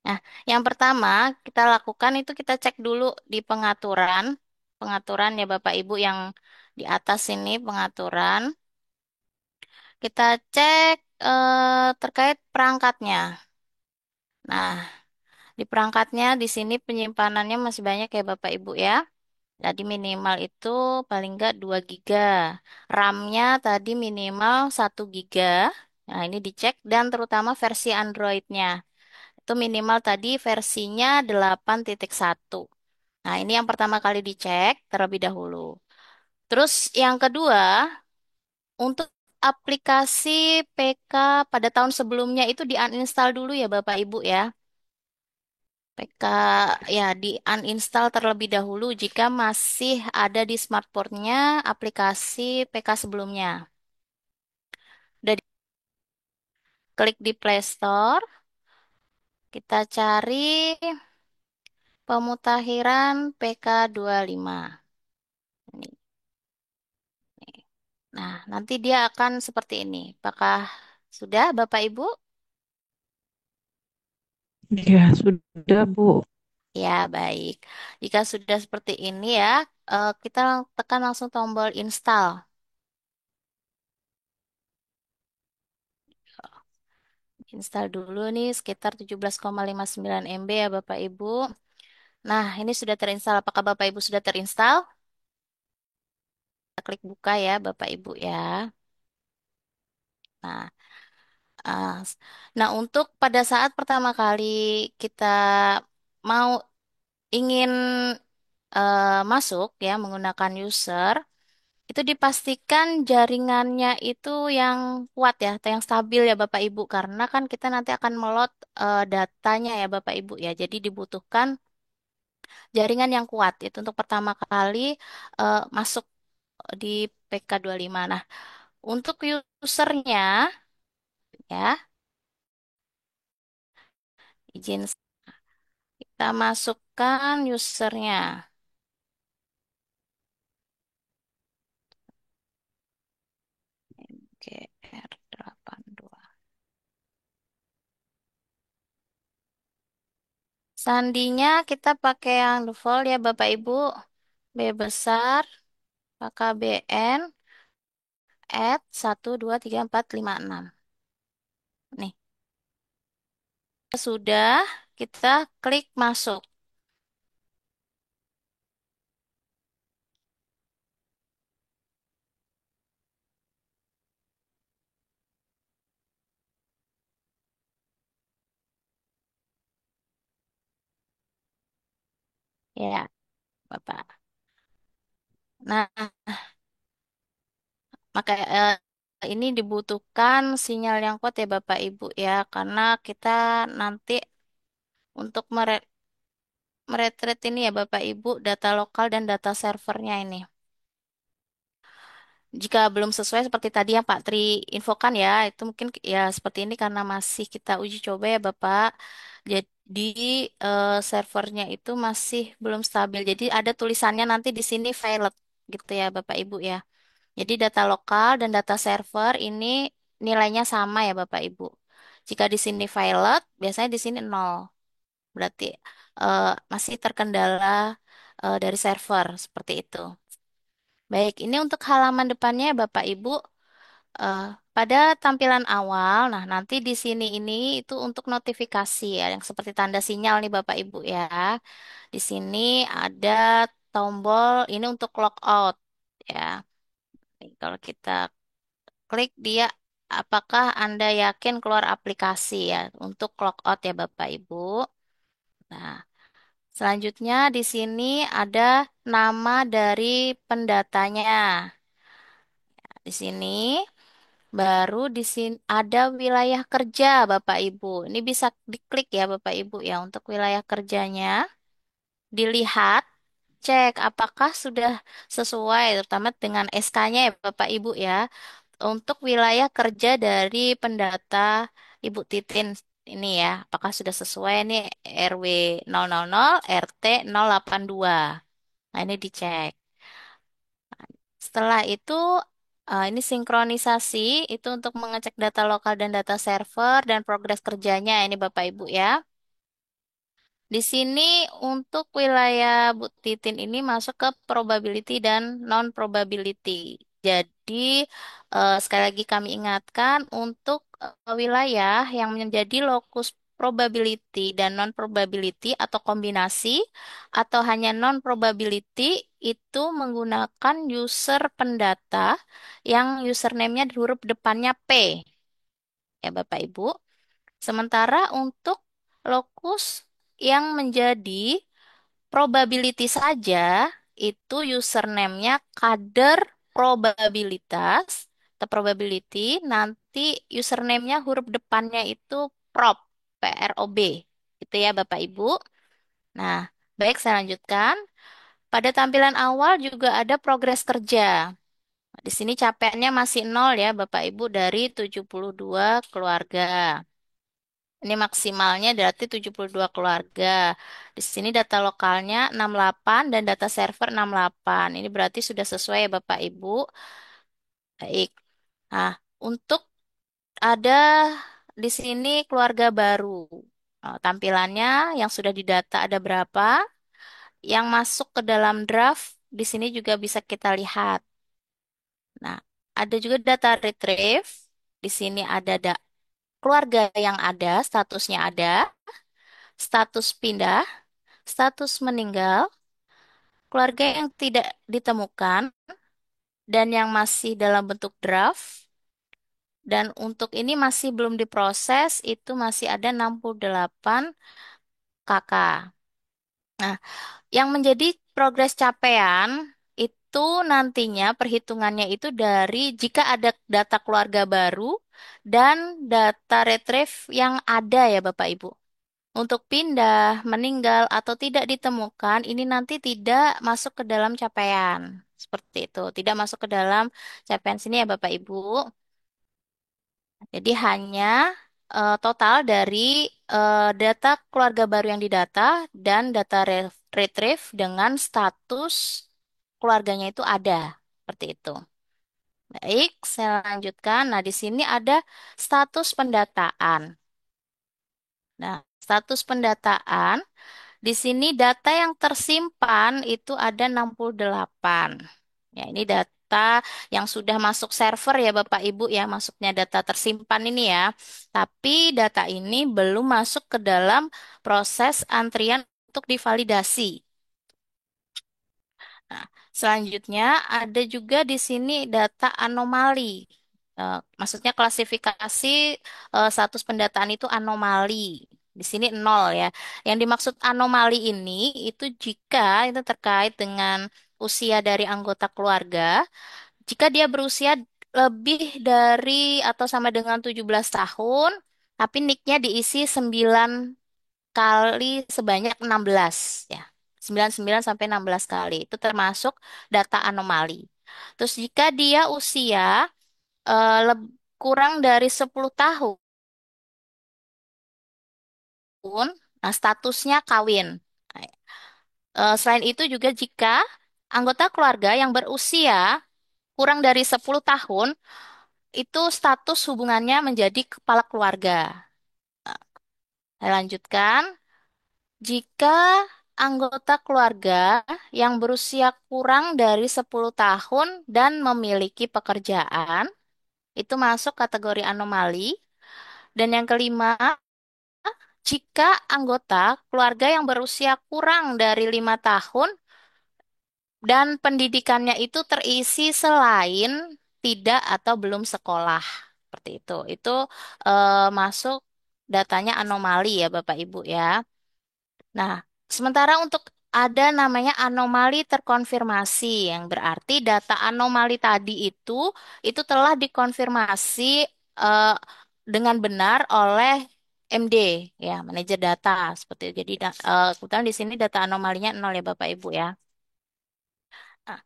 Nah, yang pertama kita lakukan itu kita cek dulu di pengaturan. Pengaturan ya Bapak Ibu yang di atas ini pengaturan. Kita cek terkait perangkatnya. Nah, di perangkatnya di sini penyimpanannya masih banyak ya Bapak Ibu ya. Tadi minimal itu paling nggak 2 giga. RAM-nya tadi minimal 1 giga. Nah, ini dicek dan terutama versi Android-nya. Itu minimal tadi versinya 8.1. Nah, ini yang pertama kali dicek terlebih dahulu. Terus yang kedua, untuk aplikasi PK pada tahun sebelumnya itu di-uninstall dulu ya Bapak Ibu ya. PK ya di uninstall terlebih dahulu jika masih ada di smartphone-nya aplikasi PK sebelumnya. Udah klik di Play Store, kita cari pemutakhiran PK25. Ini. Nah, nanti dia akan seperti ini. Apakah sudah Bapak Ibu? Iya, sudah, Bu. Ya, baik. Jika sudah seperti ini ya, kita tekan langsung tombol install. Install dulu nih sekitar 17,59 MB ya Bapak Ibu. Nah, ini sudah terinstall. Apakah Bapak Ibu sudah terinstall? Kita klik buka ya Bapak Ibu ya. Nah, ah, s- nah untuk pada saat pertama kali kita mau ingin masuk ya menggunakan user, itu dipastikan jaringannya itu yang kuat ya, atau yang stabil ya Bapak Ibu, karena kan kita nanti akan melot datanya ya Bapak Ibu ya. Jadi dibutuhkan jaringan yang kuat itu untuk pertama kali masuk di PK25. Nah, untuk usernya ya, izin kita masukkan usernya. GR82. Sandinya kita pakai yang default ya Bapak Ibu. B besar, maka BN, at 123456. Nih, sudah kita klik masuk. Ya, Bapak. Nah, maka ini dibutuhkan sinyal yang kuat ya Bapak Ibu ya, karena kita nanti untuk meretret ini ya Bapak Ibu, data lokal dan data servernya ini. Jika belum sesuai seperti tadi yang Pak Tri infokan ya, itu mungkin ya seperti ini karena masih kita uji coba ya Bapak. Jadi servernya itu masih belum stabil. Jadi ada tulisannya nanti di sini failed gitu ya Bapak Ibu ya. Jadi data lokal dan data server ini nilainya sama ya Bapak Ibu. Jika di sini failed, biasanya di sini nol. Berarti masih terkendala dari server seperti itu. Baik, ini untuk halaman depannya Bapak Ibu. eh, Pada tampilan awal, nah nanti di sini ini itu untuk notifikasi ya, yang seperti tanda sinyal nih Bapak Ibu ya. Di sini ada tombol ini untuk logout ya. Nih, kalau kita klik dia, apakah Anda yakin keluar aplikasi ya untuk logout ya Bapak Ibu. Nah, selanjutnya di sini ada nama dari pendatanya. Di sini baru di sini ada wilayah kerja Bapak Ibu. Ini bisa diklik ya Bapak Ibu ya untuk wilayah kerjanya. Dilihat, cek apakah sudah sesuai terutama dengan SK-nya ya Bapak Ibu ya. Untuk wilayah kerja dari pendata Ibu Titin ini ya. Apakah sudah sesuai ini RW 000 RT 082. Nah, ini dicek. Setelah itu, ini sinkronisasi, itu untuk mengecek data lokal dan data server dan progres kerjanya ini Bapak Ibu ya. Di sini untuk wilayah Bu Titin ini masuk ke probability dan non-probability. Jadi, sekali lagi kami ingatkan untuk wilayah yang menjadi lokus probability dan non-probability atau kombinasi atau hanya non-probability itu menggunakan user pendata yang username-nya huruf depannya P, ya Bapak Ibu. Sementara untuk lokus yang menjadi probability saja, itu username-nya kader probabilitas atau probability, nanti username-nya huruf depannya itu prob, PROB. Itu ya Bapak Ibu. Nah, baik saya lanjutkan. Pada tampilan awal juga ada progres kerja. Di sini capaiannya masih nol ya Bapak Ibu dari 72 keluarga. Ini maksimalnya berarti 72 keluarga. Di sini data lokalnya 68 dan data server 68. Ini berarti sudah sesuai ya Bapak Ibu. Baik. Nah, untuk ada di sini keluarga baru. Tampilannya yang sudah didata ada berapa? Yang masuk ke dalam draft di sini juga bisa kita lihat. Nah, ada juga data retrieve. Di sini ada keluarga yang ada, statusnya ada, status pindah, status meninggal, keluarga yang tidak ditemukan, dan yang masih dalam bentuk draft. Dan untuk ini masih belum diproses, itu masih ada 68 kakak. Nah, yang menjadi progres capaian itu nantinya perhitungannya itu dari jika ada data keluarga baru dan data retrieve yang ada ya Bapak Ibu. Untuk pindah, meninggal, atau tidak ditemukan, ini nanti tidak masuk ke dalam capaian. Seperti itu. Tidak masuk ke dalam capaian sini ya Bapak Ibu. Jadi hanya total dari data keluarga baru yang didata dan data retrieve dengan status keluarganya itu ada. Seperti itu. Baik, saya lanjutkan. Nah, di sini ada status pendataan. Nah, status pendataan. Di sini data yang tersimpan itu ada 68. Ya, ini data yang sudah masuk server ya Bapak Ibu ya, masuknya data tersimpan ini ya. Tapi data ini belum masuk ke dalam proses antrian untuk divalidasi. Nah, selanjutnya ada juga di sini data anomali. Maksudnya klasifikasi status pendataan itu anomali. Di sini nol ya. Yang dimaksud anomali ini itu jika itu terkait dengan usia dari anggota keluarga, jika dia berusia lebih dari atau sama dengan 17 tahun, tapi nicknya diisi 9 kali sebanyak 16 ya. 99 sampai 16 kali. Itu termasuk data anomali. Terus jika dia usia kurang dari 10 tahun, nah statusnya kawin. Nah, selain itu juga jika anggota keluarga yang berusia kurang dari 10 tahun, itu status hubungannya menjadi kepala keluarga. Saya lanjutkan. Jika anggota keluarga yang berusia kurang dari 10 tahun dan memiliki pekerjaan, itu masuk kategori anomali. Dan yang kelima, jika anggota keluarga yang berusia kurang dari 5 tahun dan pendidikannya itu terisi selain tidak atau belum sekolah. Seperti itu. Itu masuk datanya anomali ya Bapak Ibu ya. Nah, sementara untuk ada namanya anomali terkonfirmasi yang berarti data anomali tadi itu telah dikonfirmasi eh, dengan benar oleh MD ya, manajer data seperti itu. Jadi kebetulan di sini data anomalinya nol ya Bapak Ibu ya. Nah,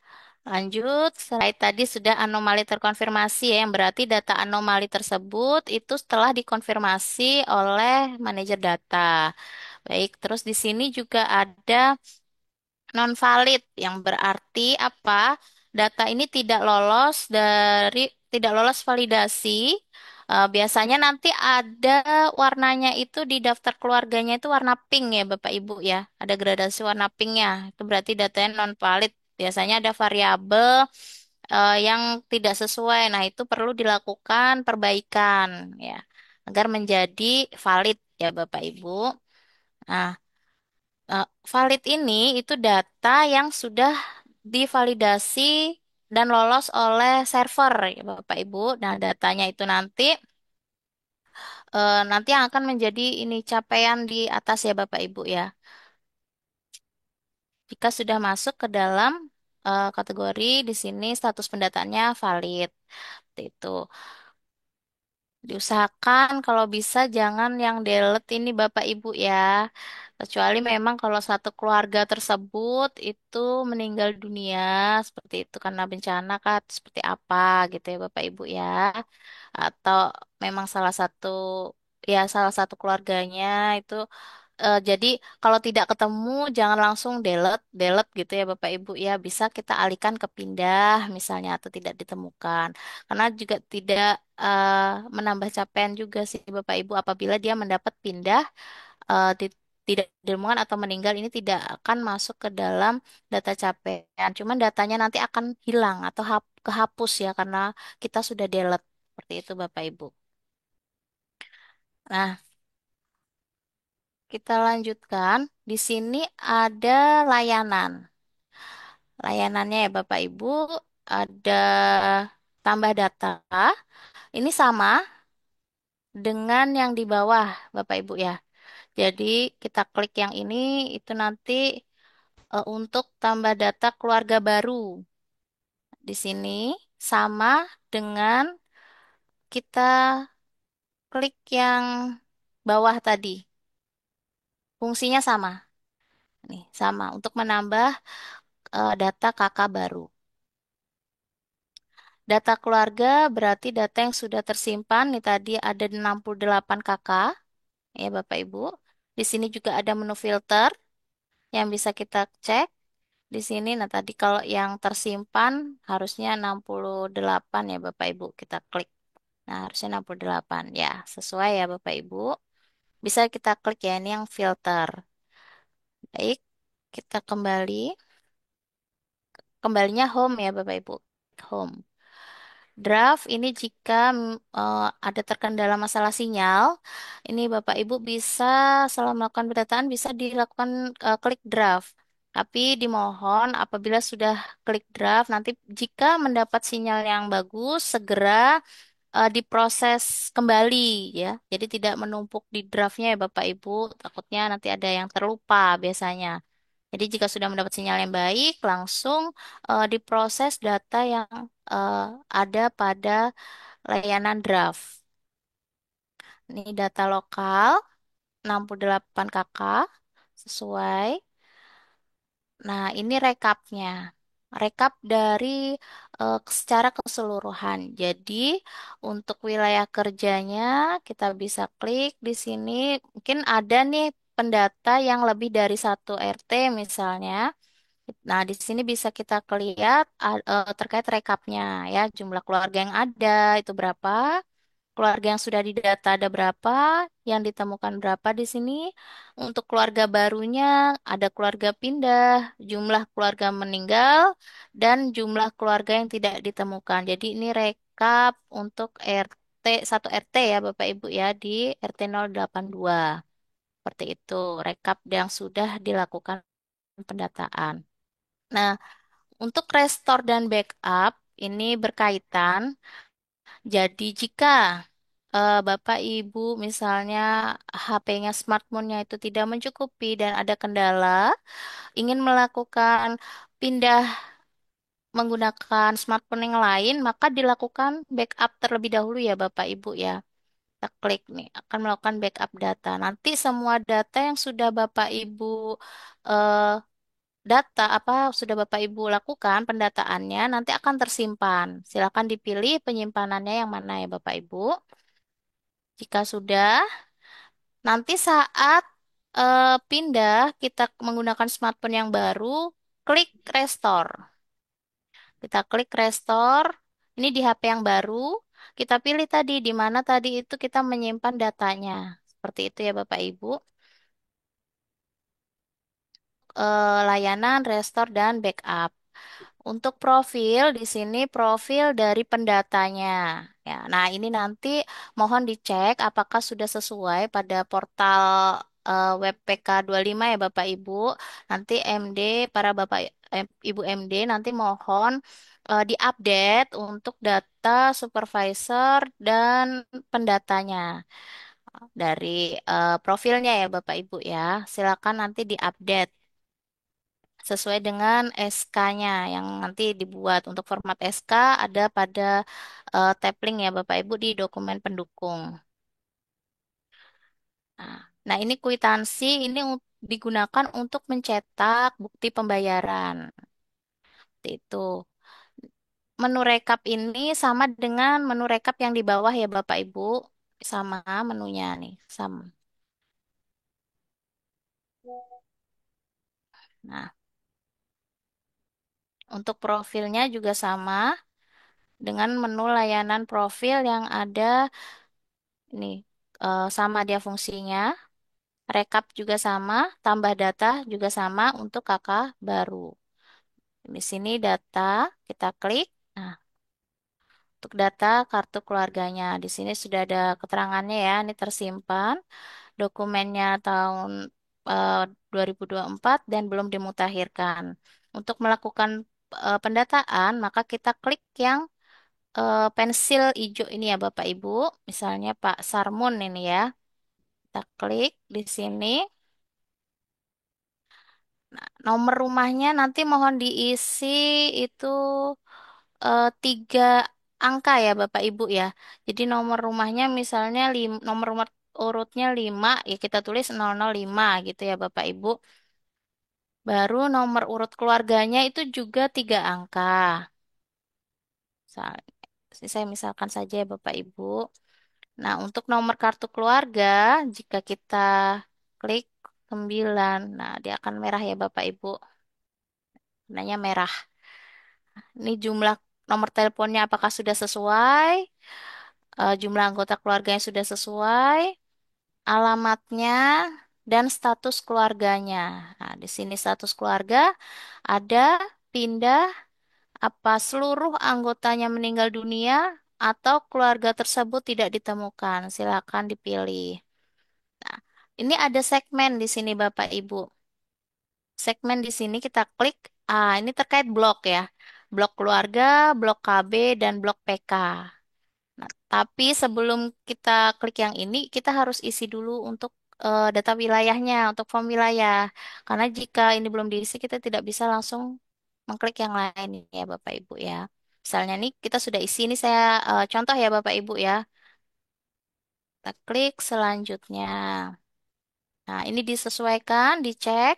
lanjut, slide tadi sudah anomali terkonfirmasi ya, yang berarti data anomali tersebut itu setelah dikonfirmasi oleh manajer data. Baik, terus di sini juga ada non valid yang berarti apa? Data ini tidak lolos validasi Biasanya nanti ada warnanya itu di daftar keluarganya itu warna pink ya Bapak Ibu ya. Ada gradasi warna pinknya. Itu berarti datanya non valid. Biasanya ada variabel yang tidak sesuai. Nah, itu perlu dilakukan perbaikan ya agar menjadi valid ya Bapak Ibu. Nah, valid ini itu data yang sudah divalidasi dan lolos oleh server ya Bapak Ibu. Nah, datanya itu nanti yang akan menjadi ini capaian di atas ya Bapak Ibu ya. Jika sudah masuk ke dalam kategori di sini status pendataannya valid. Seperti itu. Diusahakan kalau bisa jangan yang delete ini Bapak Ibu ya. Kecuali memang kalau satu keluarga tersebut itu meninggal dunia seperti itu karena bencana kan seperti apa gitu ya Bapak Ibu ya. Atau memang salah satu keluarganya itu jadi kalau tidak ketemu jangan langsung delete delete gitu ya Bapak Ibu ya, bisa kita alihkan ke pindah misalnya atau tidak ditemukan, karena juga tidak menambah capaian juga sih Bapak Ibu apabila dia mendapat pindah tidak ditemukan atau meninggal, ini tidak akan masuk ke dalam data capaian, cuman datanya nanti akan hilang atau kehapus ya karena kita sudah delete seperti itu Bapak Ibu. Nah, kita lanjutkan. Di sini ada layanan. Layanannya ya Bapak Ibu, ada tambah data. Ini sama dengan yang di bawah Bapak Ibu ya. Jadi kita klik yang ini, itu nanti untuk tambah data keluarga baru. Di sini sama dengan kita klik yang bawah tadi. Fungsinya sama. Nih, sama untuk menambah data kakak baru. Data keluarga berarti data yang sudah tersimpan. Nih tadi ada 68 kakak, ya Bapak Ibu. Di sini juga ada menu filter yang bisa kita cek. Di sini, nah tadi kalau yang tersimpan harusnya 68 ya Bapak Ibu. Kita klik. Nah harusnya 68. Ya, sesuai ya Bapak Ibu. Bisa kita klik ya, ini yang filter. Baik, kita kembali. Kembalinya home ya Bapak Ibu. Home. Draft ini jika ada terkendala masalah sinyal, ini Bapak Ibu bisa setelah melakukan pendataan bisa dilakukan klik draft. Tapi dimohon apabila sudah klik draft, nanti jika mendapat sinyal yang bagus, segera diproses kembali ya. Jadi tidak menumpuk di draftnya ya Bapak Ibu. Takutnya nanti ada yang terlupa biasanya. Jadi jika sudah mendapat sinyal yang baik, langsung diproses data yang eh, ada pada layanan draft. Ini data lokal 68 kakak sesuai. Nah, ini rekapnya. Rekap dari secara keseluruhan. Jadi, untuk wilayah kerjanya kita bisa klik di sini. Mungkin ada nih pendata yang lebih dari satu RT misalnya. Nah, di sini bisa kita lihat terkait rekapnya ya, jumlah keluarga yang ada itu berapa, keluarga yang sudah didata ada berapa, yang ditemukan berapa di sini. Untuk keluarga barunya ada keluarga pindah, jumlah keluarga meninggal, dan jumlah keluarga yang tidak ditemukan. Jadi ini rekap untuk RT 1 RT ya Bapak Ibu ya di RT 082. Seperti itu, rekap yang sudah dilakukan pendataan. Nah, untuk restore dan backup ini berkaitan. Jadi jika Bapak Ibu misalnya HP-nya smartphone-nya itu tidak mencukupi dan ada kendala, ingin melakukan pindah menggunakan smartphone yang lain, maka dilakukan backup terlebih dahulu ya Bapak Ibu ya. Kita klik nih, akan melakukan backup data. Nanti semua data yang sudah Bapak Ibu eh, data apa sudah Bapak Ibu lakukan pendataannya nanti akan tersimpan. Silakan dipilih penyimpanannya yang mana ya Bapak Ibu. Jika sudah, nanti saat pindah kita menggunakan smartphone yang baru, klik restore. Kita klik restore. Ini di HP yang baru. kita pilih tadi di mana tadi itu kita menyimpan datanya. Seperti itu ya Bapak Ibu. Layanan, restore, dan backup. Untuk profil, di sini profil dari pendatanya. Ya, nah ini nanti mohon dicek apakah sudah sesuai pada portal web PK25 ya Bapak Ibu. Nanti MD, para Bapak Ibu MD nanti mohon diupdate untuk data supervisor dan pendatanya dari profilnya ya Bapak Ibu ya. Silakan nanti diupdate sesuai dengan SK-nya yang nanti dibuat. Untuk format SK ada pada tab link ya Bapak Ibu di dokumen pendukung. Nah, nah, ini kwitansi ini digunakan untuk mencetak bukti pembayaran. Seperti itu. Menu rekap ini sama dengan menu rekap yang di bawah ya Bapak Ibu. Sama menunya nih, sama. Nah, untuk profilnya juga sama dengan menu layanan profil yang ada ini sama dia fungsinya. Rekap juga sama, tambah data juga sama untuk kakak baru. Di sini data, kita klik. Nah, untuk data kartu keluarganya, di sini sudah ada keterangannya ya, ini tersimpan. Dokumennya tahun eh, 2024 dan belum dimutakhirkan. Untuk melakukan pendataan, maka kita klik yang pensil hijau ini ya Bapak Ibu. Misalnya Pak Sarmun ini ya. Kita klik di sini. Nah, nomor rumahnya nanti mohon diisi itu 3 angka ya Bapak Ibu ya. Jadi nomor rumahnya misalnya nomor rumah urutnya 5 ya kita tulis 005 gitu ya Bapak Ibu. Baru nomor urut keluarganya itu juga 3 angka. Misal- Saya misalkan saja ya Bapak Ibu. Nah, untuk nomor kartu keluarga, jika kita klik 9, nah dia akan merah ya Bapak Ibu. Warnanya merah. Ini jumlah nomor teleponnya apakah sudah sesuai? Jumlah anggota keluarganya sudah sesuai? Alamatnya dan status keluarganya. Nah, di sini status keluarga ada pindah apa seluruh anggotanya meninggal dunia atau keluarga tersebut tidak ditemukan. Silakan dipilih. Nah, ini ada segmen di sini Bapak Ibu. Segmen di sini kita klik. Ini terkait blok ya. Blok keluarga, blok KB, dan blok PK. Nah, tapi sebelum kita klik yang ini, kita harus isi dulu untuk data wilayahnya, untuk form wilayah. Karena jika ini belum diisi, kita tidak bisa langsung mengklik yang lain ya Bapak Ibu ya. Misalnya nih, kita sudah isi, ini saya contoh ya Bapak Ibu ya. Kita klik selanjutnya. Nah, ini disesuaikan, dicek.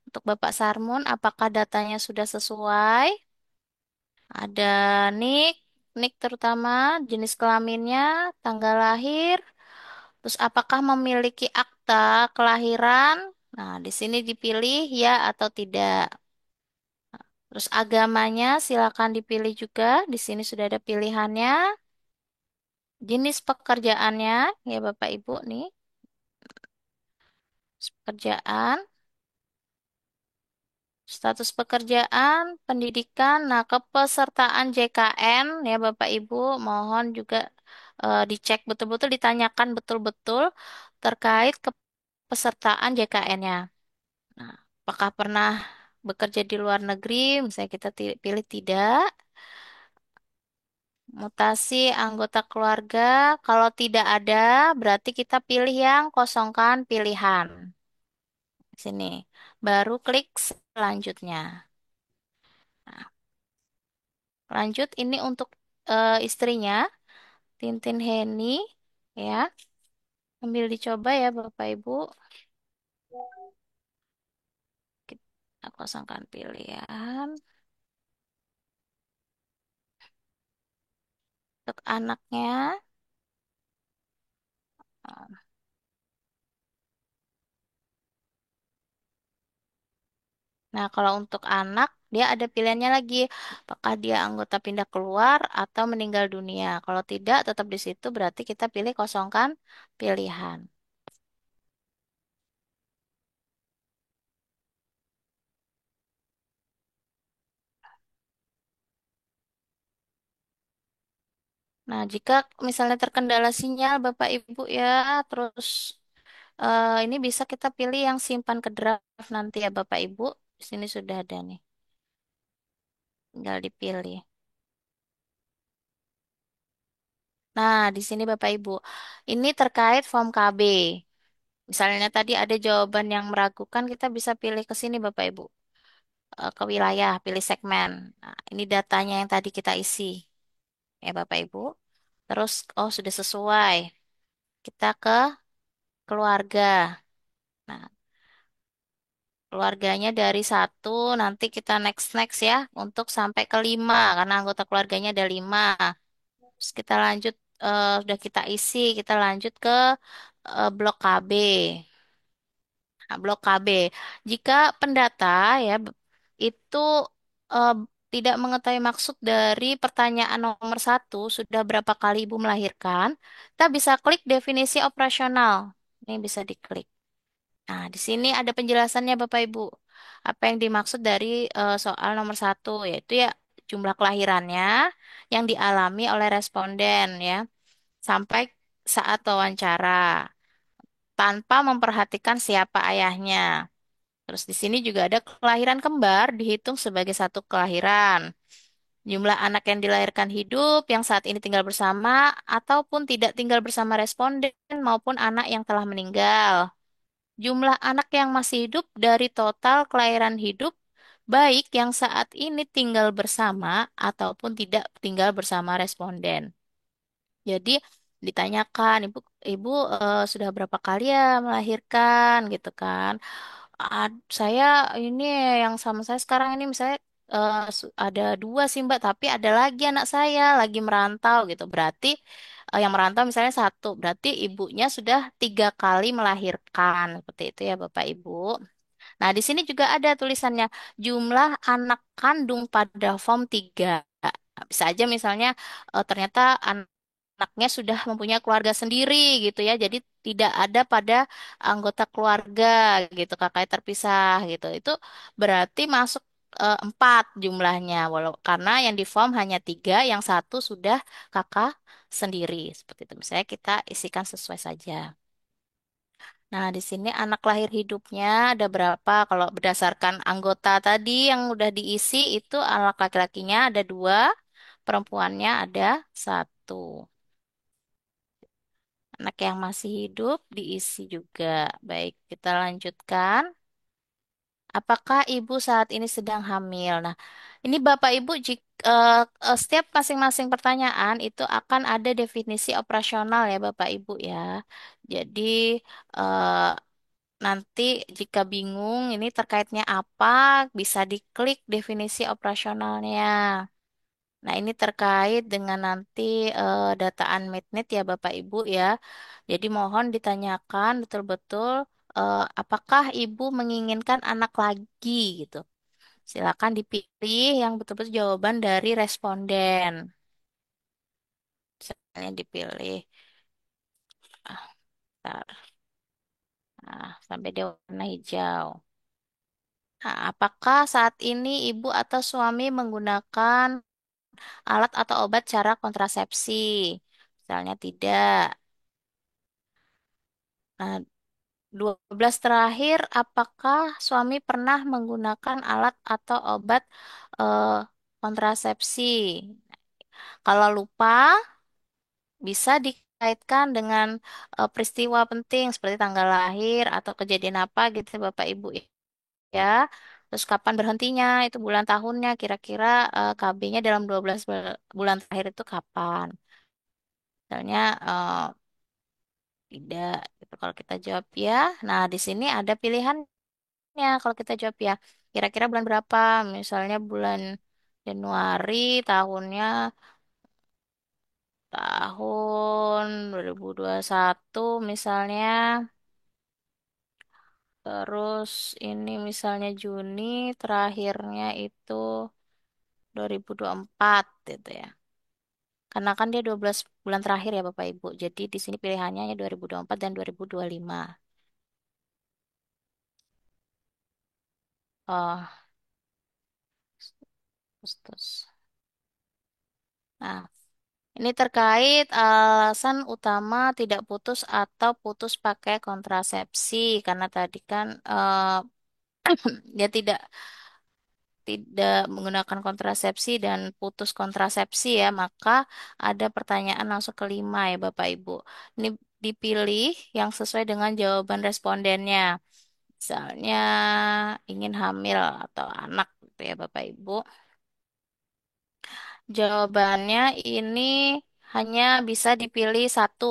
Untuk Bapak Sarmun, apakah datanya sudah sesuai? Ada nik, nik terutama, jenis kelaminnya, tanggal lahir, terus apakah memiliki akta kelahiran? Nah, di sini dipilih ya atau tidak. Terus agamanya silakan dipilih juga. Di sini sudah ada pilihannya. Jenis pekerjaannya, ya Bapak Ibu nih, pekerjaan. Status pekerjaan, pendidikan, nah kepesertaan JKN ya Bapak Ibu, mohon juga dicek betul-betul, ditanyakan betul-betul terkait kepesertaan JKN-nya. Nah, apakah pernah bekerja di luar negeri? Misalnya kita pilih tidak. Mutasi anggota keluarga, kalau tidak ada, berarti kita pilih yang kosongkan pilihan. Sini, baru klik selanjutnya. Nah, lanjut, ini untuk istrinya, Tintin Heni, ya. Ambil dicoba ya Bapak Ibu. Kita kosongkan pilihan. Untuk anaknya, eh, Nah, kalau untuk anak, dia ada pilihannya lagi. Apakah dia anggota pindah keluar atau meninggal dunia. Kalau tidak, tetap di situ berarti kita pilih kosongkan pilihan. Nah, jika misalnya terkendala sinyal, Bapak Ibu ya, terus ini bisa kita pilih yang simpan ke draft nanti ya, Bapak Ibu. Di sini sudah ada nih, tinggal dipilih. Nah, di sini Bapak Ibu, ini terkait form KB. Misalnya tadi ada jawaban yang meragukan, kita bisa pilih ke sini Bapak Ibu. Ke wilayah, pilih segmen. Nah, ini datanya yang tadi kita isi, ya Bapak Ibu. Terus, oh sudah sesuai. Kita ke keluarga. Nah, keluarganya dari satu, nanti kita next next ya, untuk sampai ke lima, karena anggota keluarganya ada lima. Terus kita lanjut, sudah kita isi, kita lanjut ke blok KB. Nah, blok KB. Jika pendata ya itu eh, tidak mengetahui maksud dari pertanyaan nomor satu, sudah berapa kali ibu melahirkan, kita bisa klik definisi operasional. Ini bisa diklik. Nah, di sini ada penjelasannya Bapak Ibu. Apa yang dimaksud dari soal nomor satu, yaitu ya jumlah kelahirannya yang dialami oleh responden ya sampai saat wawancara tanpa memperhatikan siapa ayahnya. Terus di sini juga ada kelahiran kembar dihitung sebagai satu kelahiran. Jumlah anak yang dilahirkan hidup yang saat ini tinggal bersama ataupun tidak tinggal bersama responden maupun anak yang telah meninggal. Jumlah anak yang masih hidup dari total kelahiran hidup baik yang saat ini tinggal bersama ataupun tidak tinggal bersama responden. Jadi ditanyakan, ibu sudah berapa kali ya melahirkan gitu kan? Saya ini yang sama saya sekarang ini misalnya ada dua sih Mbak, tapi ada lagi anak saya lagi merantau gitu. Berarti yang merantau misalnya satu, berarti ibunya sudah tiga kali melahirkan seperti itu ya Bapak Ibu. Nah, di sini juga ada tulisannya jumlah anak kandung pada form 3. Bisa aja misalnya ternyata anaknya sudah mempunyai keluarga sendiri gitu ya. Jadi tidak ada pada anggota keluarga gitu, kakaknya terpisah gitu. Itu berarti masuk 4 jumlahnya. Walau karena yang di form hanya 3, yang satu sudah kakak sendiri. Seperti itu. Misalnya kita isikan sesuai saja. Nah, di sini anak lahir hidupnya ada berapa? Kalau berdasarkan anggota tadi yang udah diisi itu anak laki-lakinya ada 2, perempuannya ada 1. Anak yang masih hidup diisi juga. Baik, kita lanjutkan. Apakah ibu saat ini sedang hamil? Nah, ini Bapak Ibu setiap masing-masing pertanyaan itu akan ada definisi operasional ya Bapak Ibu ya. Jadi eh, nanti jika bingung ini terkaitnya apa, bisa diklik definisi operasionalnya. Nah, ini terkait dengan nanti data unmet ya Bapak Ibu ya. Jadi mohon ditanyakan betul-betul apakah Ibu menginginkan anak lagi gitu. Silakan dipilih yang betul-betul jawaban dari responden. Misalnya dipilih ah, bentar. Nah, sampai dia warna hijau. Nah, apakah saat ini ibu atau suami menggunakan alat atau obat cara kontrasepsi? Misalnya tidak. Nah, 12 terakhir, apakah suami pernah menggunakan alat atau obat eh, kontrasepsi? Kalau lupa, bisa dikaitkan dengan peristiwa penting seperti tanggal lahir atau kejadian apa gitu Bapak Ibu ya. Terus kapan berhentinya, itu bulan tahunnya, kira-kira KB-nya dalam 12 bulan terakhir itu kapan? Misalnya tidak, gitu. Kalau kita jawab ya, nah di sini ada pilihannya kalau kita jawab ya. Kira-kira bulan berapa? Misalnya bulan Januari tahunnya tahun 2021 misalnya. Terus ini misalnya Juni terakhirnya itu 2024 gitu ya. Karena kan dia 12 bulan terakhir ya Bapak Ibu. Jadi di sini pilihannya hanya 2024 dan 2025. Oh, Agustus. Nah, ini terkait alasan utama tidak putus atau putus pakai kontrasepsi. Karena tadi kan dia tidak menggunakan kontrasepsi dan putus kontrasepsi ya, maka ada pertanyaan langsung kelima ya Bapak Ibu. Ini dipilih yang sesuai dengan jawaban respondennya. Misalnya ingin hamil atau anak gitu ya Bapak Ibu. Jawabannya ini hanya bisa dipilih satu,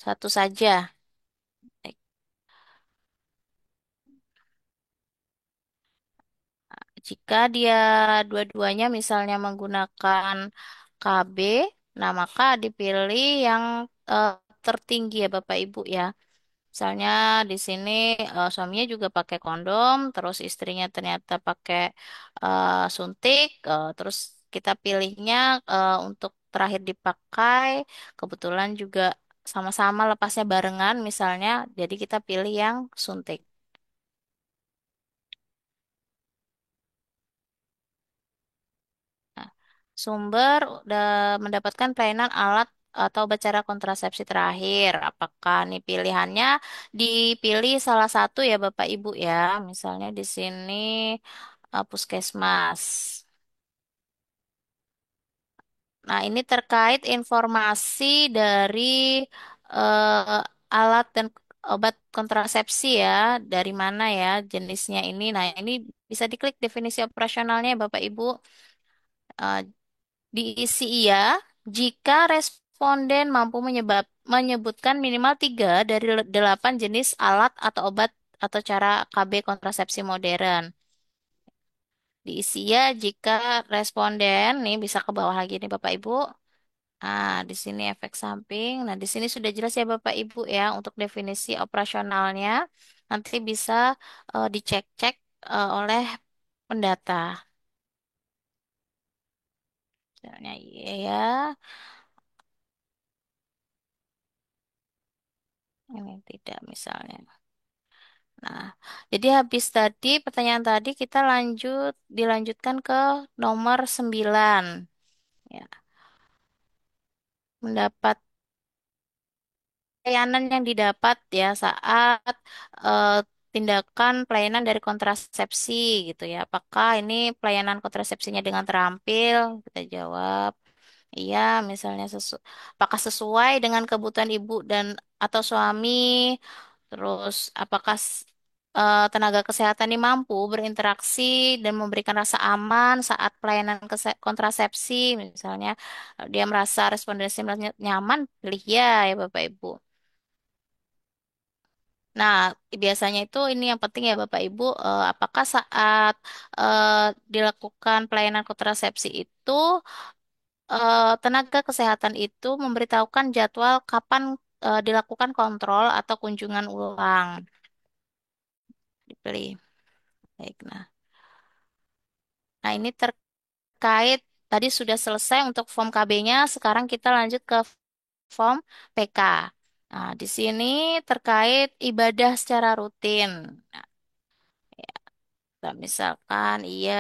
satu saja. Jika dia dua-duanya misalnya menggunakan KB, nah maka dipilih yang eh, tertinggi ya Bapak Ibu ya. Misalnya di sini suaminya juga pakai kondom, terus istrinya ternyata pakai suntik, terus kita pilihnya untuk terakhir dipakai, kebetulan juga sama-sama lepasnya barengan misalnya, jadi kita pilih yang suntik. Nah, sumber udah mendapatkan pelayanan alat atau cara kontrasepsi terakhir. Apakah nih pilihannya dipilih salah satu ya Bapak Ibu ya. Misalnya di sini puskesmas. Nah, ini terkait informasi dari eh, alat dan obat kontrasepsi ya. Dari mana ya jenisnya ini. Nah, ini bisa diklik definisi operasionalnya ya Bapak Ibu. Eh, Diisi iya jika responden mampu menyebutkan minimal 3 dari 8 jenis alat atau obat atau cara KB kontrasepsi modern. Diisi iya jika responden, nih bisa ke bawah lagi nih Bapak Ibu. Ah, di sini efek samping. Nah, di sini sudah jelas ya Bapak Ibu ya untuk definisi operasionalnya. Nanti bisa dicek-cek oleh pendata. Misalnya iya ya, ini tidak misalnya. Nah, jadi habis tadi pertanyaan tadi kita dilanjutkan ke nomor 9. Ya, mendapat pelayanan yang didapat ya saat eh, tindakan pelayanan dari kontrasepsi gitu ya. Apakah ini pelayanan kontrasepsinya dengan terampil? Kita jawab iya, misalnya apakah sesuai dengan kebutuhan ibu dan atau suami? Terus apakah tenaga kesehatan ini mampu berinteraksi dan memberikan rasa aman saat pelayanan kontrasepsi? Misalnya dia merasa respondensi merasa nyaman, pilih ya ya Bapak Ibu. Nah, biasanya itu ini yang penting ya Bapak Ibu, apakah saat eh, dilakukan pelayanan kontrasepsi itu tenaga kesehatan itu memberitahukan jadwal kapan dilakukan kontrol atau kunjungan ulang. Dipilih. Baik, nah ini terkait tadi sudah selesai untuk form KB-nya, sekarang kita lanjut ke form PK. Nah, di sini terkait ibadah secara rutin. Nah, misalkan iya.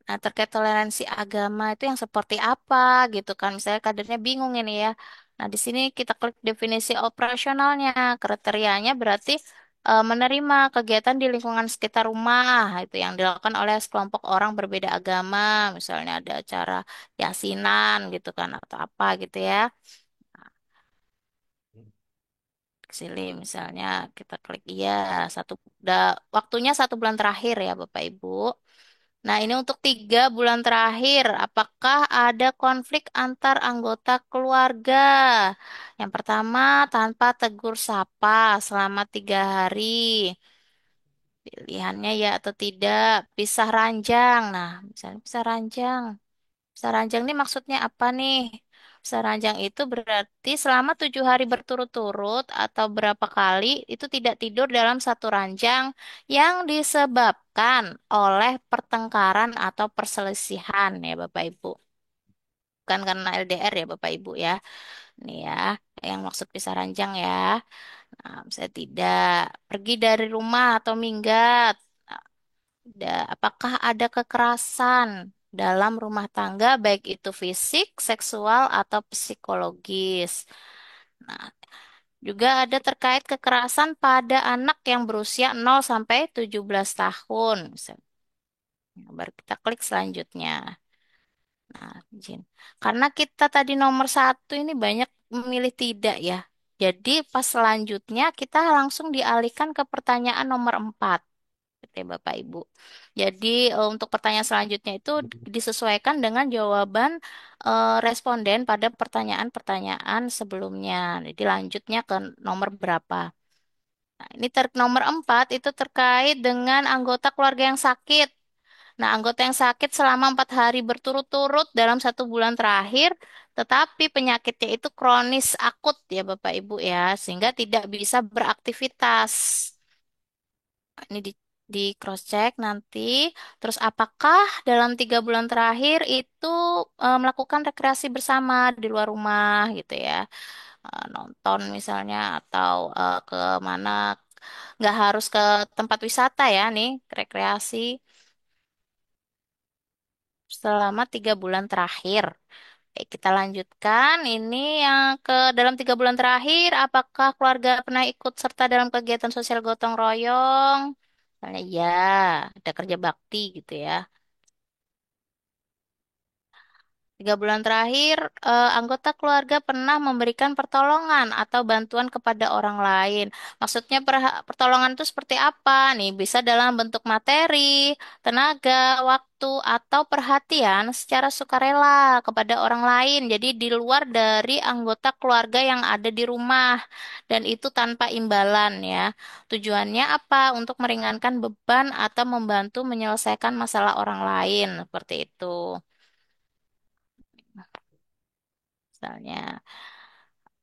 Nah, terkait toleransi agama itu yang seperti apa gitu kan. Misalnya kadernya bingung ini ya. Nah, di sini kita klik definisi operasionalnya. Kriterianya berarti menerima kegiatan di lingkungan sekitar rumah itu yang dilakukan oleh sekelompok orang berbeda agama. Misalnya ada acara yasinan gitu kan atau apa gitu ya. Sili misalnya kita klik iya waktunya 1 bulan terakhir ya Bapak Ibu. Nah, ini untuk 3 bulan terakhir, apakah ada konflik antar anggota keluarga? Yang pertama, tanpa tegur sapa selama 3 hari. Pilihannya ya atau tidak. Pisah ranjang. Nah, misalnya pisah ranjang. Pisah ranjang ini maksudnya apa nih? Bisa ranjang itu berarti selama 7 hari berturut-turut atau berapa kali itu tidak tidur dalam satu ranjang yang disebabkan oleh pertengkaran atau perselisihan ya Bapak Ibu. Bukan karena LDR ya Bapak Ibu ya. Nih ya, yang maksud pisah ranjang ya. Nah, saya tidak pergi dari rumah atau minggat. Nah, apakah ada kekerasan dalam rumah tangga, baik itu fisik, seksual, atau psikologis? Nah, juga ada terkait kekerasan pada anak yang berusia 0 sampai 17 tahun. Baru kita klik selanjutnya. Nah, izin. Karena kita tadi nomor satu ini banyak memilih tidak ya. Jadi pas selanjutnya kita langsung dialihkan ke pertanyaan nomor 4, gitu ya Bapak Ibu. Jadi untuk pertanyaan selanjutnya itu disesuaikan dengan jawaban responden pada pertanyaan-pertanyaan sebelumnya. Jadi lanjutnya ke nomor berapa. Nah, ini nomor 4 itu terkait dengan anggota keluarga yang sakit. Nah, anggota yang sakit selama 4 hari berturut-turut dalam 1 bulan terakhir, tetapi penyakitnya itu kronis akut ya Bapak Ibu ya, sehingga tidak bisa beraktivitas. Ini di cross check nanti. Terus apakah dalam 3 bulan terakhir itu melakukan rekreasi bersama di luar rumah gitu ya, nonton misalnya atau ke mana? Nggak harus ke tempat wisata ya nih, rekreasi selama 3 bulan terakhir. Oke, kita lanjutkan. Ini yang ke dalam 3 bulan terakhir, apakah keluarga pernah ikut serta dalam kegiatan sosial gotong royong? Misalnya ya, ada kerja bakti gitu ya. 3 bulan terakhir, anggota keluarga pernah memberikan pertolongan atau bantuan kepada orang lain. Maksudnya pertolongan itu seperti apa nih? Bisa dalam bentuk materi, tenaga, waktu, atau perhatian secara sukarela kepada orang lain. Jadi di luar dari anggota keluarga yang ada di rumah. Dan itu tanpa imbalan ya. Tujuannya apa? Untuk meringankan beban atau membantu menyelesaikan masalah orang lain. Seperti itu. Misalnya.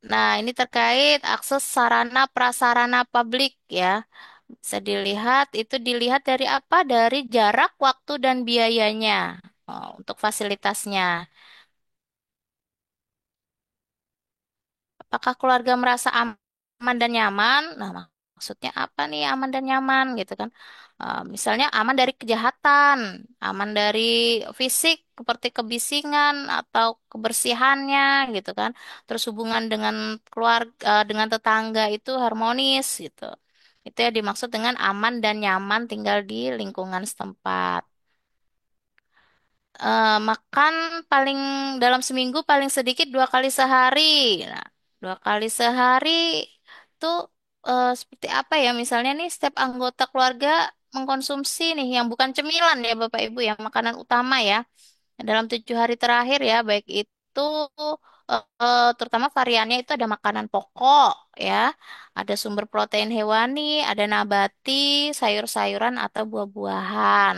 Nah, ini terkait akses sarana prasarana publik ya. Bisa dilihat, itu dilihat dari apa? Dari jarak, waktu, dan biayanya untuk fasilitasnya. Apakah keluarga merasa aman dan nyaman? Nah, maksudnya apa nih aman dan nyaman gitu kan? Misalnya aman dari kejahatan, aman dari fisik seperti kebisingan atau kebersihannya gitu kan. Terus hubungan dengan keluarga, dengan tetangga itu harmonis gitu. Itu ya dimaksud dengan aman dan nyaman tinggal di lingkungan setempat. Makan paling dalam seminggu paling sedikit 2 kali sehari. Nah, 2 kali sehari tuh seperti apa ya? Misalnya nih setiap anggota keluarga mengkonsumsi nih yang bukan cemilan ya Bapak Ibu ya, makanan utama ya. Dalam 7 hari terakhir ya, baik itu terutama variannya itu ada makanan pokok ya, ada sumber protein hewani, ada nabati, sayur-sayuran atau buah-buahan.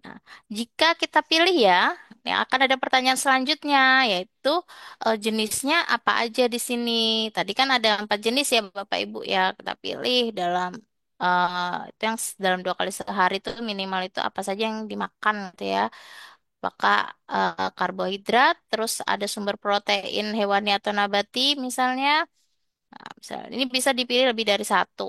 Nah, jika kita pilih ya, akan ada pertanyaan selanjutnya, yaitu jenisnya apa aja di sini. Tadi kan ada 4 jenis ya, Bapak Ibu ya. Kita pilih dalam itu yang dalam 2 kali sehari itu minimal itu apa saja yang dimakan gitu ya. Apakah karbohidrat, terus ada sumber protein hewani atau nabati misalnya. Nah, misalnya ini bisa dipilih lebih dari satu.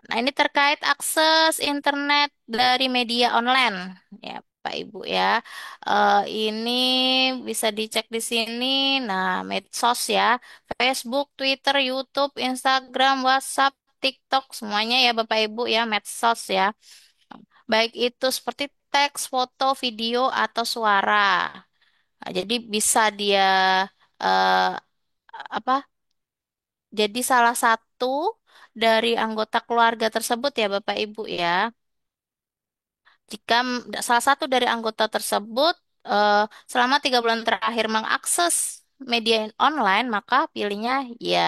Nah, ini terkait akses internet dari media online, ya, Pak Ibu ya. Ini bisa dicek di sini. Nah, medsos ya, Facebook, Twitter, YouTube, Instagram, WhatsApp, TikTok, semuanya ya, Bapak Ibu ya, medsos ya. Baik itu seperti teks, foto, video, atau suara. Nah, jadi bisa dia eh, apa? Jadi salah satu dari anggota keluarga tersebut ya Bapak Ibu ya. Jika salah satu dari anggota tersebut eh, selama 3 bulan terakhir mengakses media online, maka pilihnya ya.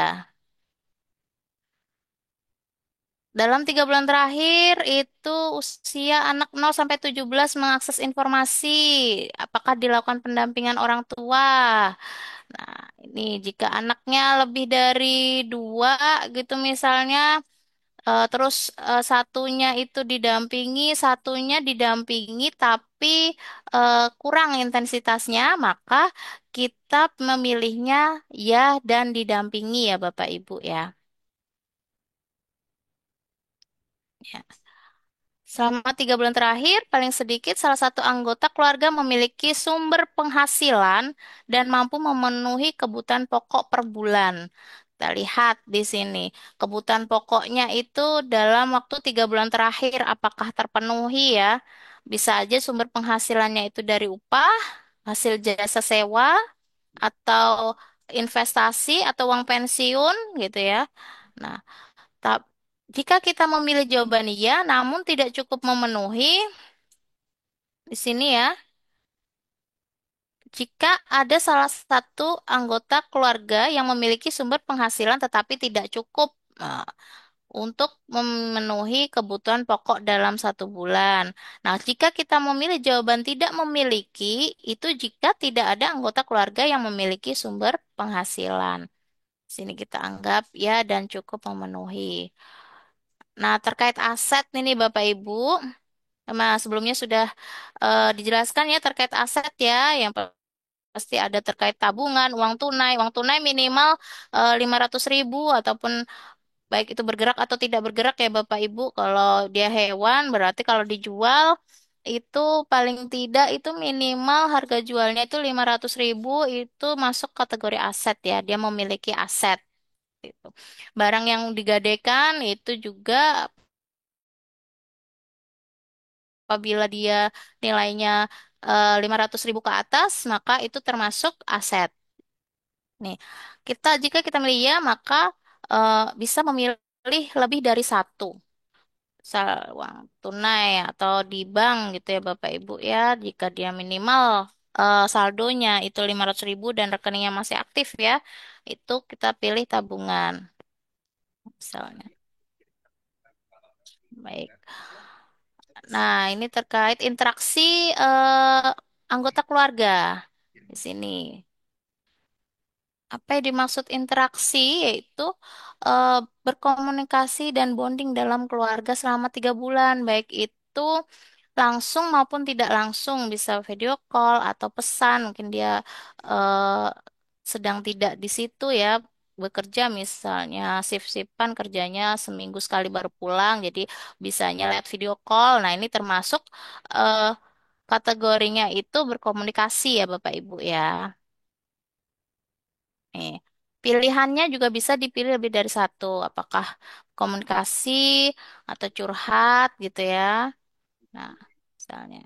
Dalam 3 bulan terakhir itu usia anak 0 sampai 17 mengakses informasi. Apakah dilakukan pendampingan orang tua? Nah, ini jika anaknya lebih dari 2 gitu misalnya, terus satunya itu didampingi, satunya didampingi tapi kurang intensitasnya, maka kita memilihnya ya dan didampingi ya Bapak Ibu ya. Ya. Selama 3 bulan terakhir, paling sedikit salah satu anggota keluarga memiliki sumber penghasilan dan mampu memenuhi kebutuhan pokok per bulan. Kita lihat di sini, kebutuhan pokoknya itu dalam waktu 3 bulan terakhir apakah terpenuhi ya? Bisa aja sumber penghasilannya itu dari upah, hasil jasa sewa, atau investasi atau uang pensiun gitu ya. Nah, jika kita memilih jawaban iya, namun tidak cukup memenuhi, di sini ya, jika ada salah satu anggota keluarga yang memiliki sumber penghasilan tetapi tidak cukup untuk memenuhi kebutuhan pokok dalam 1 bulan. Nah, jika kita memilih jawaban tidak memiliki, itu jika tidak ada anggota keluarga yang memiliki sumber penghasilan. Sini kita anggap ya dan cukup memenuhi. Nah, terkait aset ini Bapak Ibu, sebelumnya sudah dijelaskan ya terkait aset ya, yang pasti ada terkait tabungan, uang tunai minimal 500.000 ataupun baik itu bergerak atau tidak bergerak ya Bapak Ibu. Kalau dia hewan berarti kalau dijual itu paling tidak itu minimal harga jualnya itu 500.000 itu masuk kategori aset ya, dia memiliki aset. Gitu. Barang yang digadaikan itu juga apabila dia nilainya 500.000 ke atas, maka itu termasuk aset. Nih, jika kita milih ya, maka bisa memilih lebih dari satu. Misal uang tunai atau di bank gitu ya Bapak Ibu ya, jika dia minimal saldonya itu 500.000 dan rekeningnya masih aktif ya, itu kita pilih tabungan misalnya. Baik. Nah, ini terkait interaksi anggota keluarga di sini. Apa yang dimaksud interaksi yaitu eh, berkomunikasi dan bonding dalam keluarga selama 3 bulan, baik itu langsung maupun tidak langsung, bisa video call atau pesan. Mungkin dia eh, sedang tidak di situ ya, bekerja misalnya shift-shiftan kerjanya seminggu sekali baru pulang, jadi bisanya lihat video call. Nah, ini termasuk eh, kategorinya itu berkomunikasi ya Bapak Ibu ya. Nih, pilihannya juga bisa dipilih lebih dari satu. Apakah komunikasi atau curhat gitu ya. Nah, misalnya.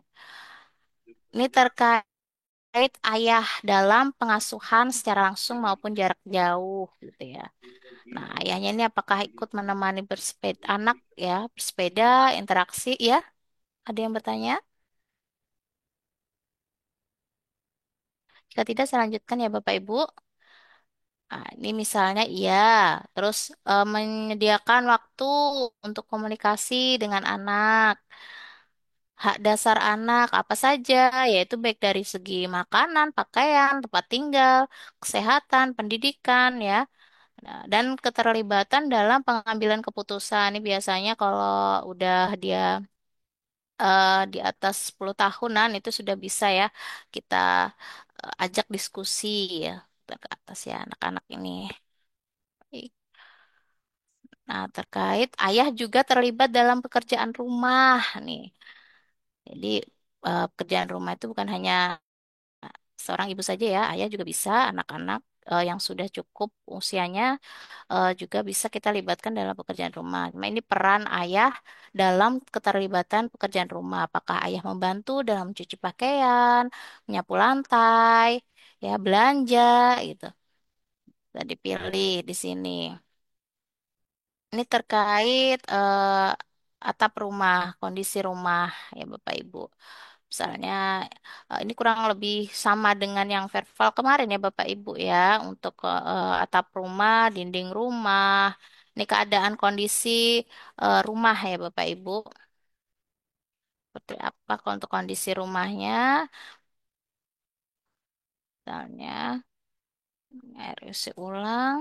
Ini terkait ayah dalam pengasuhan secara langsung maupun jarak jauh gitu ya. Nah, ayahnya ini apakah ikut menemani bersepeda anak ya, bersepeda, interaksi ya? Ada yang bertanya? Jika tidak, saya lanjutkan ya Bapak Ibu. Nah, ini misalnya iya, terus menyediakan waktu untuk komunikasi dengan anak. Hak dasar anak apa saja, yaitu baik dari segi makanan, pakaian, tempat tinggal, kesehatan, pendidikan ya. Nah, dan keterlibatan dalam pengambilan keputusan. Ini biasanya kalau udah dia di atas 10 tahunan itu sudah bisa ya kita ajak diskusi ya ke atas ya anak-anak ini. Nah, terkait ayah juga terlibat dalam pekerjaan rumah nih. Jadi pekerjaan rumah itu bukan hanya seorang ibu saja ya, ayah juga bisa, anak-anak yang sudah cukup usianya juga bisa kita libatkan dalam pekerjaan rumah. Cuma ini peran ayah dalam keterlibatan pekerjaan rumah. Apakah ayah membantu dalam mencuci pakaian, menyapu lantai, ya belanja gitu. Bisa dipilih di sini. Ini terkait atap rumah, kondisi rumah ya Bapak Ibu. Misalnya ini kurang lebih sama dengan yang verbal kemarin ya Bapak Ibu ya untuk atap rumah, dinding rumah. Ini keadaan kondisi rumah ya Bapak Ibu. Seperti apa kalau untuk kondisi rumahnya? Misalnya, air isi ulang.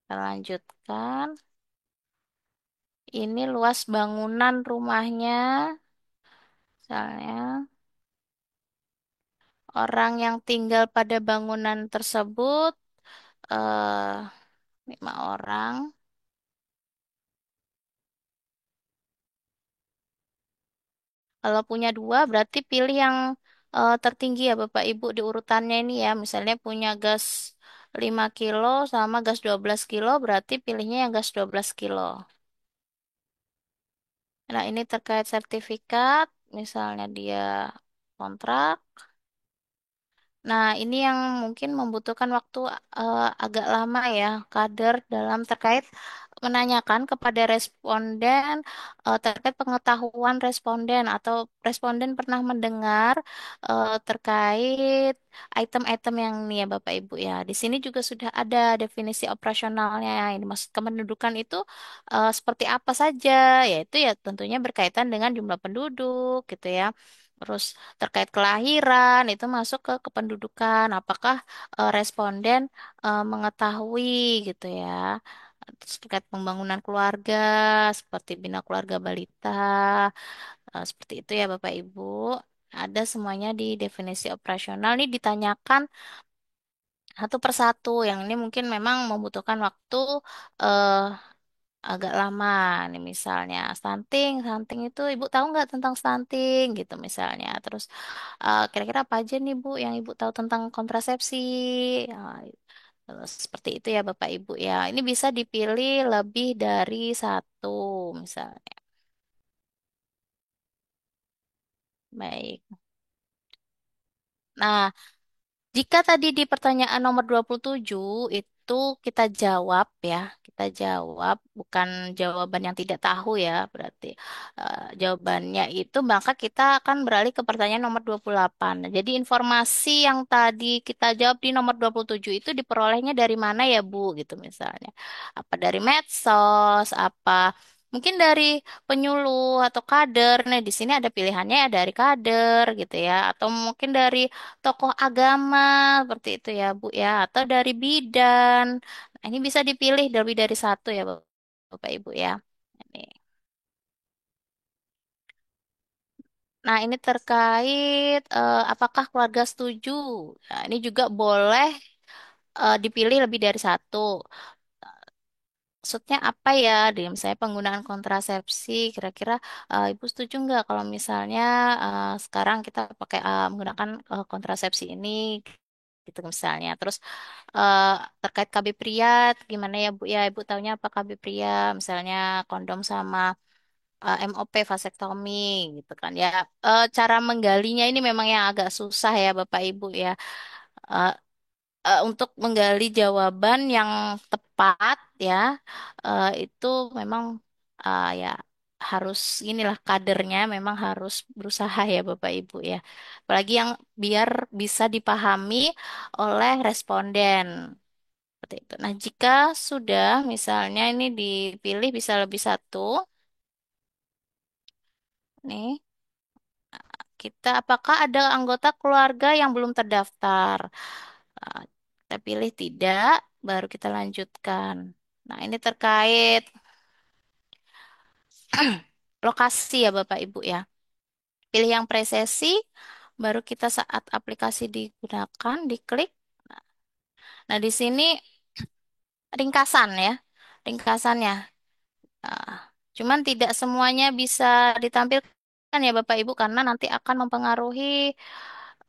Kita lanjutkan. Ini luas bangunan rumahnya. Misalnya, orang yang tinggal pada bangunan tersebut, eh 5 orang. Kalau punya dua, berarti pilih yang tertinggi ya Bapak Ibu di urutannya ini ya. Misalnya punya gas 5 kilo sama gas 12 kilo, berarti pilihnya yang gas 12 kilo. Nah, ini terkait sertifikat, misalnya dia kontrak. Nah, ini yang mungkin membutuhkan waktu agak lama ya, kader dalam terkait menanyakan kepada responden terkait pengetahuan responden atau responden pernah mendengar terkait item-item yang nih ya Bapak Ibu ya. Di sini juga sudah ada definisi operasionalnya. Ini maksud kependudukan itu seperti apa saja, yaitu ya tentunya berkaitan dengan jumlah penduduk gitu ya. Terus terkait kelahiran itu masuk ke kependudukan. Apakah responden mengetahui gitu ya. Terus terkait pembangunan keluarga seperti bina keluarga balita, seperti itu ya Bapak Ibu. Ada semuanya di definisi operasional. Ini ditanyakan satu persatu. Yang ini mungkin memang membutuhkan waktu eh, agak lama. Nih misalnya stunting, stunting itu Ibu tahu nggak tentang stunting gitu misalnya. Terus kira-kira apa aja nih Bu yang Ibu tahu tentang kontrasepsi? Ah, seperti itu ya Bapak Ibu ya. Ini bisa dipilih lebih dari satu misalnya. Baik. Nah, jika tadi di pertanyaan nomor 27 itu kita jawab ya, kita jawab bukan jawaban yang tidak tahu ya, berarti jawabannya itu maka kita akan beralih ke pertanyaan nomor 28. Nah, jadi informasi yang tadi kita jawab di nomor 27 itu diperolehnya dari mana ya Bu gitu misalnya. Apa dari medsos, apa mungkin dari penyuluh atau kader. Nah, di sini ada pilihannya ya dari kader gitu ya, atau mungkin dari tokoh agama seperti itu ya Bu ya atau dari bidan. Nah, ini bisa dipilih lebih dari satu ya Bapak Ibu ya. Ini. Nah, ini terkait apakah keluarga setuju. Nah, ini juga boleh dipilih lebih dari satu. Maksudnya apa ya? Di misalnya penggunaan kontrasepsi, kira-kira Ibu setuju nggak kalau misalnya sekarang kita pakai menggunakan kontrasepsi ini, gitu misalnya. Terus eh, terkait KB pria, gimana ya Bu ya? Ibu taunya apa KB pria? Misalnya kondom sama MOP vasektomi, gitu kan ya. Cara menggalinya ini memang yang agak susah ya Bapak Ibu ya. Eh, untuk menggali jawaban yang tepat ya itu memang ya harus inilah kadernya memang harus berusaha ya Bapak Ibu ya. Apalagi yang biar bisa dipahami oleh responden seperti itu. Nah, jika sudah misalnya ini dipilih bisa lebih satu nih kita apakah ada anggota keluarga yang belum terdaftar? Nah, kita pilih tidak, baru kita lanjutkan. Nah, ini terkait lokasi ya Bapak Ibu ya. Pilih yang presesi, baru kita saat aplikasi digunakan, diklik. Nah, di sini ringkasan ya, ringkasannya. Nah, cuman tidak semuanya bisa ditampilkan ya Bapak Ibu karena nanti akan mempengaruhi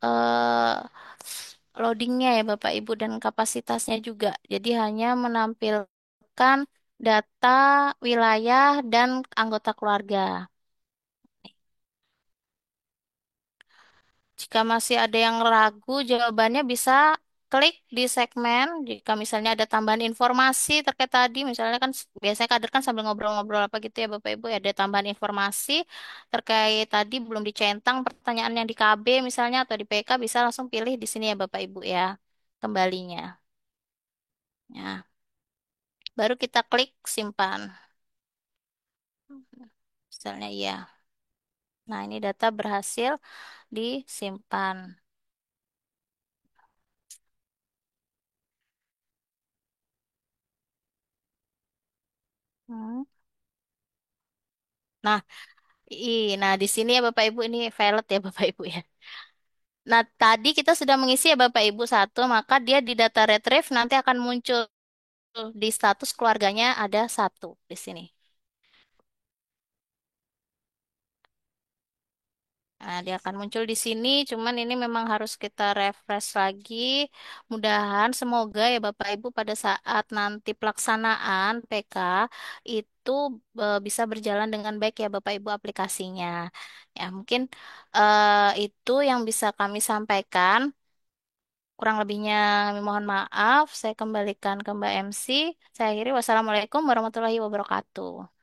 eh, loadingnya ya Bapak Ibu dan kapasitasnya juga. Jadi hanya menampilkan data wilayah dan anggota keluarga. Jika masih ada yang ragu, jawabannya bisa klik di segmen. Jika misalnya ada tambahan informasi terkait tadi, misalnya kan biasanya kader kan sambil ngobrol-ngobrol apa gitu ya Bapak Ibu, ya ada tambahan informasi terkait tadi belum dicentang pertanyaan yang di KB misalnya atau di PK bisa langsung pilih di sini ya Bapak Ibu ya kembalinya. Ya, baru kita klik simpan. Misalnya iya. Nah, ini data berhasil disimpan. Hmm. Nah, nah di sini ya Bapak Ibu ini valid ya Bapak Ibu ya. Nah, tadi kita sudah mengisi ya Bapak Ibu satu, maka dia di data retrieve nanti akan muncul di status keluarganya ada satu di sini. Nah, dia akan muncul di sini, cuman ini memang harus kita refresh lagi. Mudahan semoga ya Bapak Ibu pada saat nanti pelaksanaan PK itu bisa berjalan dengan baik ya Bapak Ibu aplikasinya. Ya, mungkin itu yang bisa kami sampaikan. Kurang lebihnya kami mohon maaf. Saya kembalikan ke Mbak MC. Saya akhiri wassalamualaikum warahmatullahi wabarakatuh.